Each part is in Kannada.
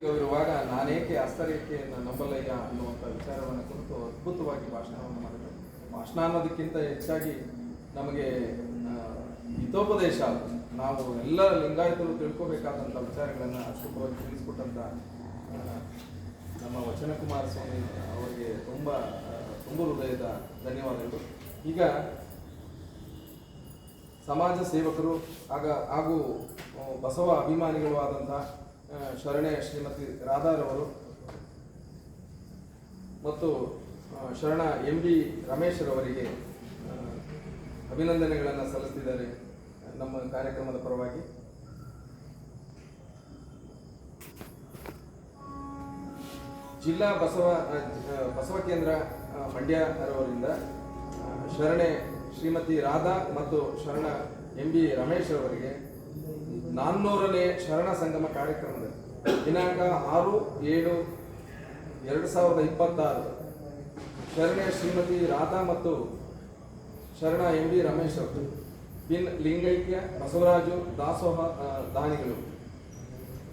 ಇರುವಾಗ ನಾನೇಕೆ ಆಶ್ಚರ್ಯಕೆಯನ್ನು ನಂಬಲಯ್ಯ ಅನ್ನುವಂಥ ವಿಚಾರವನ್ನು ಕುರಿತು ಅದ್ಭುತವಾಗಿ ಭಾಷಣವನ್ನು ಮಾಡಿದರು. ಭಾಷಣ ಅನ್ನೋದಕ್ಕಿಂತ ಹೆಚ್ಚಾಗಿ ನಮಗೆ ಹಿತೋಪದೇಶ, ನಾವು ಎಲ್ಲ ಲಿಂಗಾಯತರು ತಿಳ್ಕೋಬೇಕಾದಂಥ ವಿಚಾರಗಳನ್ನು ಅದ್ಭುತವಾಗಿ ತಿಳಿಸಿಕೊಟ್ಟಂಥ ನಮ್ಮ ವಚನ ಕುಮಾರ ಸ್ವಾಮಿ ಅವರಿಗೆ ತುಂಬ ಹೃದಯದ ಧನ್ಯವಾದಗಳು. ಈಗ ಸಮಾಜ ಸೇವಕರು ಹಾಗೂ ಬಸವ ಅಭಿಮಾನಿಗಳು ಆದಂಥ ಶರಣೆ ಶ್ರೀಮತಿ ರಾಧಾರವರು ಮತ್ತು ಶರಣ MB ರಮೇಶ್ರವರಿಗೆ ಅಭಿನಂದನೆಗಳನ್ನು ಸಲ್ಲಿಸಿದ್ದಾರೆ ನಮ್ಮ ಕಾರ್ಯಕ್ರಮದ ಪರವಾಗಿ. ಜಿಲ್ಲಾ ಬಸವ ಕೇಂದ್ರ ಮಂಡ್ಯರವರಿಂದ ಶರಣೆ ಶ್ರೀಮತಿ ರಾಧಾ ಮತ್ತು ಶರಣ MB ರಮೇಶ್ರವರಿಗೆ 400ನೇ ಶರಣ ಸಂಗಮ ಕಾರ್ಯಕ್ರಮದಲ್ಲಿ ದಿನಾಂಕ 6/7/2026 ಶರಣೆ ಶ್ರೀಮತಿ ರಾಧಾ ಮತ್ತು ಶರಣ MB ರಮೇಶ್ ಅವರು ಪಿನ್ ಲಿಂಗೈಕ್ಯ ಬಸವರಾಜು ದಾಸೋಹ ದಾನಿಗಳು,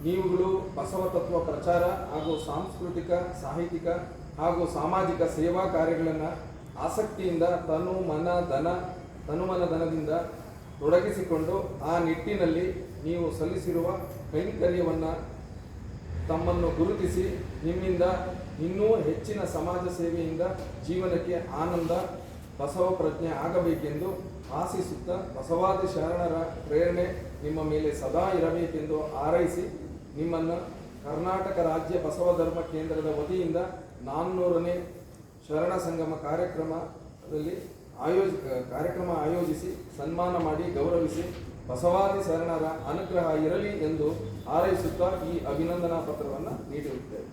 ನೀವುಗಳು ಬಸವ ತತ್ವ ಪ್ರಚಾರ ಹಾಗೂ ಸಾಂಸ್ಕೃತಿಕ, ಸಾಹಿತ್ಯಿಕ ಹಾಗೂ ಸಾಮಾಜಿಕ ಸೇವಾ ಕಾರ್ಯಗಳನ್ನು ಆಸಕ್ತಿಯಿಂದ ತನುಮನ ಧನದಿಂದ ತೊಡಗಿಸಿಕೊಂಡು ಆ ನಿಟ್ಟಿನಲ್ಲಿ ನೀವು ಸಲ್ಲಿಸಿರುವ ಕೈಂಕರ್ಯವನ್ನು ತಮ್ಮನ್ನು ಗುರುತಿಸಿ ನಿಮ್ಮಿಂದ ಇನ್ನೂ ಹೆಚ್ಚಿನ ಸಮಾಜ ಸೇವೆಯಿಂದ ಜೀವನಕ್ಕೆ ಆನಂದ ಬಸವ ಪ್ರಜ್ಞೆ ಆಗಬೇಕೆಂದು ಆಶಿಸುತ್ತಾ ಬಸವಾದಿ ಶರಣರ ಪ್ರೇರಣೆ ನಿಮ್ಮ ಮೇಲೆ ಸದಾ ಇರಬೇಕೆಂದು ಹಾರೈಸಿ ನಿಮ್ಮನ್ನು ಕರ್ನಾಟಕ ರಾಜ್ಯ ಬಸವ ಧರ್ಮ ಕೇಂದ್ರದ ವತಿಯಿಂದ 400ನೇ ಶರಣ ಸಂಗಮ ಕಾರ್ಯಕ್ರಮ ಆಯೋಜಿಸಿ ಸನ್ಮಾನ ಮಾಡಿ ಗೌರವಿಸಿ ಬಸವಾದಿ ಶರಣರ ಅನುಗ್ರಹ ಇರಲಿ ಎಂದು ಹಾರೈಸುತ್ತಾ ಈ ಅಭಿನಂದನಾ ಪತ್ರವನ್ನು ನೀಡಿರುತ್ತೇವೆ.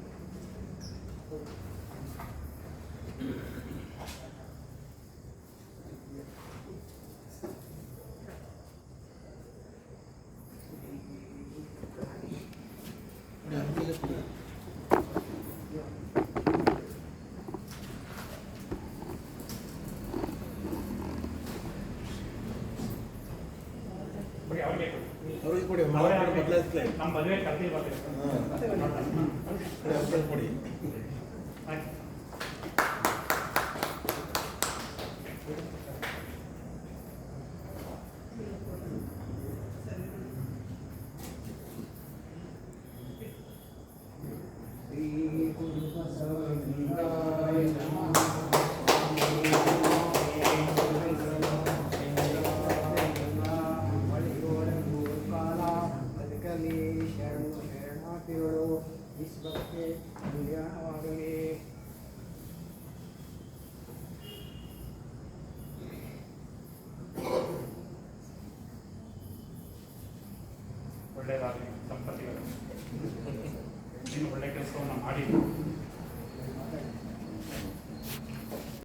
ಅವ್ರಿಗೆ ಕೊಡಿ, ನಮ್ಮ ಮದುವೆ ಕರ್ತಿ ಕೊಡಿ. ಶರಣಾರ್ಥಿಗಳು ವಿಶ್ವಕ್ಕೆ ಕಲ್ಯಾಣವಾಗಲಿ. ಒಳ್ಳೆಯದಾಗಲಿ, ಸಂಪತ್ತಿಗಳು. ನೀನು ಒಳ್ಳೆ ಕೆಲಸವನ್ನು ಮಾಡಿ